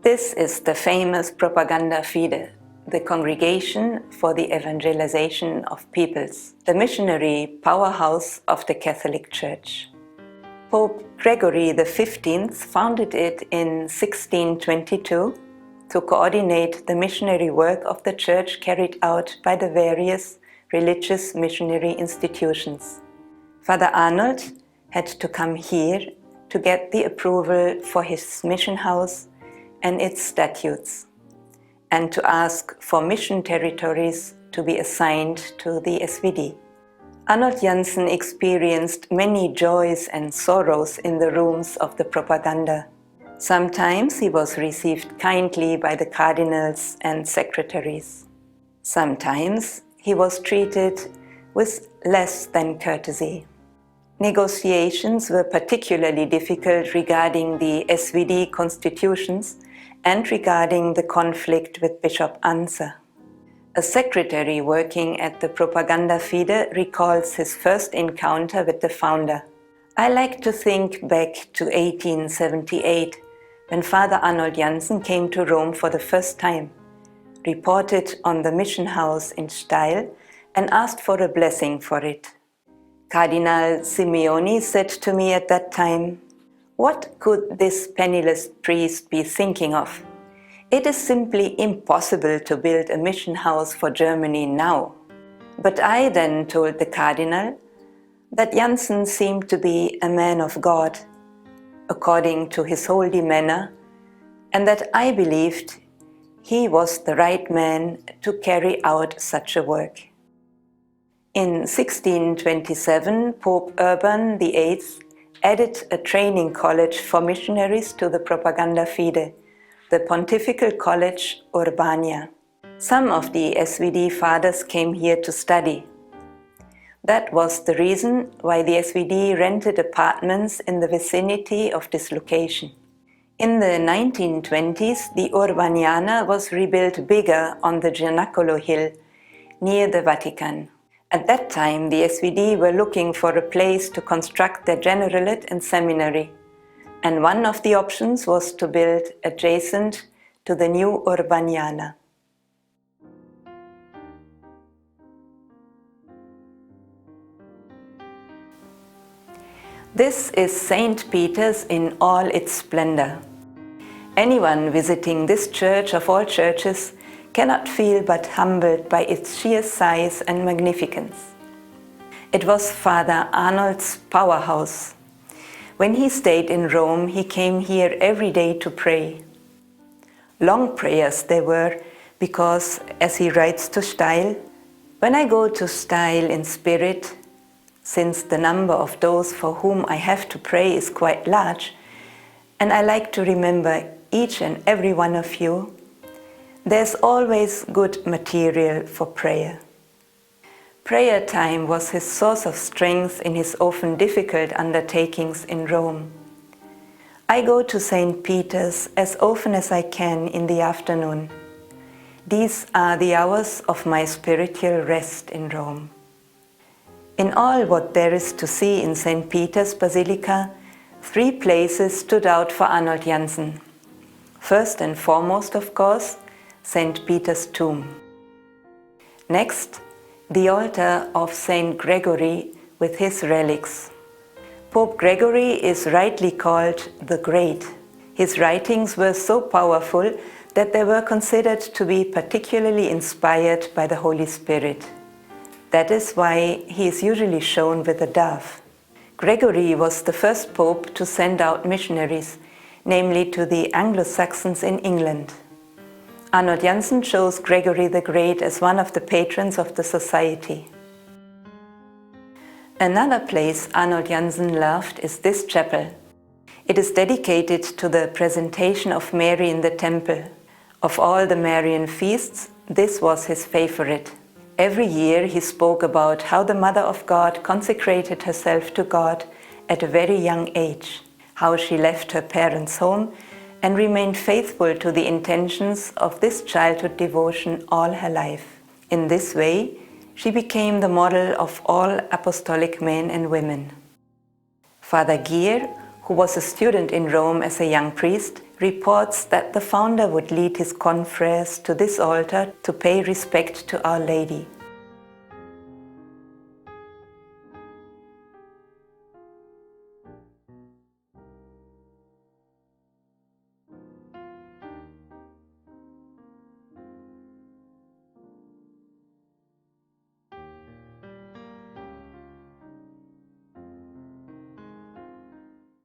This is the famous Propaganda Fide, the Congregation for the Evangelization of Peoples, the missionary powerhouse of the Catholic Church. Pope Gregory XV founded it in 1622 to coordinate the missionary work of the Church carried out by the various religious missionary institutions. Father Arnold had to come here to get the approval for his mission house and its statutes, and to ask for mission territories to be assigned to the SVD. Arnold Janssen experienced many joys and sorrows in the rooms of the propaganda. Sometimes he was received kindly by the cardinals and secretaries. Sometimes he was treated with less than courtesy. Negotiations were particularly difficult regarding the SVD constitutions and regarding the conflict with Bishop Anser. A secretary working at the Propaganda Fide recalls his first encounter with the founder. I like to think back to 1878, when Father Arnold Janssen came to Rome for the first time, reported on the mission house in Steil, and asked for a blessing for it. Cardinal Simeoni said to me at that time, "What could this penniless priest be thinking of? It is simply impossible to build a mission house for Germany now." But I then told the cardinal that Janssen seemed to be a man of God, according to his holy manner, and that I believed he was the right man to carry out such a work. In 1627, Pope Urban VIII added a training college for missionaries to the Propaganda Fide, the Pontifical College Urbania. Some of the SVD fathers came here to study. That was the reason why the SVD rented apartments in the vicinity of this location. In the 1920s, the Urbaniana was rebuilt bigger on the Giannacolo Hill, near the Vatican. At that time, the SVD were looking for a place to construct their generalate and seminary, and one of the options was to build adjacent to the new Urbaniana. This is St. Peter's in all its splendor. Anyone visiting this church of all churches cannot feel but humbled by its sheer size and magnificence. It was Father Arnold's powerhouse. When he stayed in Rome, he came here every day to pray. Long prayers they were, because, as he writes to Steil, "When I go to Steil in spirit, since the number of those for whom I have to pray is quite large, and I like to remember each and every one of you, there's always good material for prayer." Prayer time was his source of strength in his often difficult undertakings in Rome. I go to St. Peter's as often as I can in the afternoon. These are the hours of my spiritual rest in Rome. In all what there is to see in St. Peter's Basilica, 3 places stood out for Arnold Janssen. First and foremost, of course, St. Peter's tomb. Next, the altar of St. Gregory with his relics. Pope Gregory is rightly called the Great. His writings were so powerful that they were considered to be particularly inspired by the Holy Spirit. That is why he is usually shown with a dove. Gregory was the first pope to send out missionaries, namely to the Anglo-Saxons in England. Arnold Janssen chose Gregory the Great as one of the patrons of the society. Another place Arnold Janssen loved is this chapel. It is dedicated to the presentation of Mary in the temple. Of all the Marian feasts, this was his favorite. Every year he spoke about how the Mother of God consecrated herself to God at a very young age, how she left her parents' home and remained faithful to the intentions of this childhood devotion all her life. In this way, she became the model of all apostolic men and women. Father Gier, who was a student in Rome as a young priest, reports that the founder would lead his confreres to this altar to pay respect to Our Lady.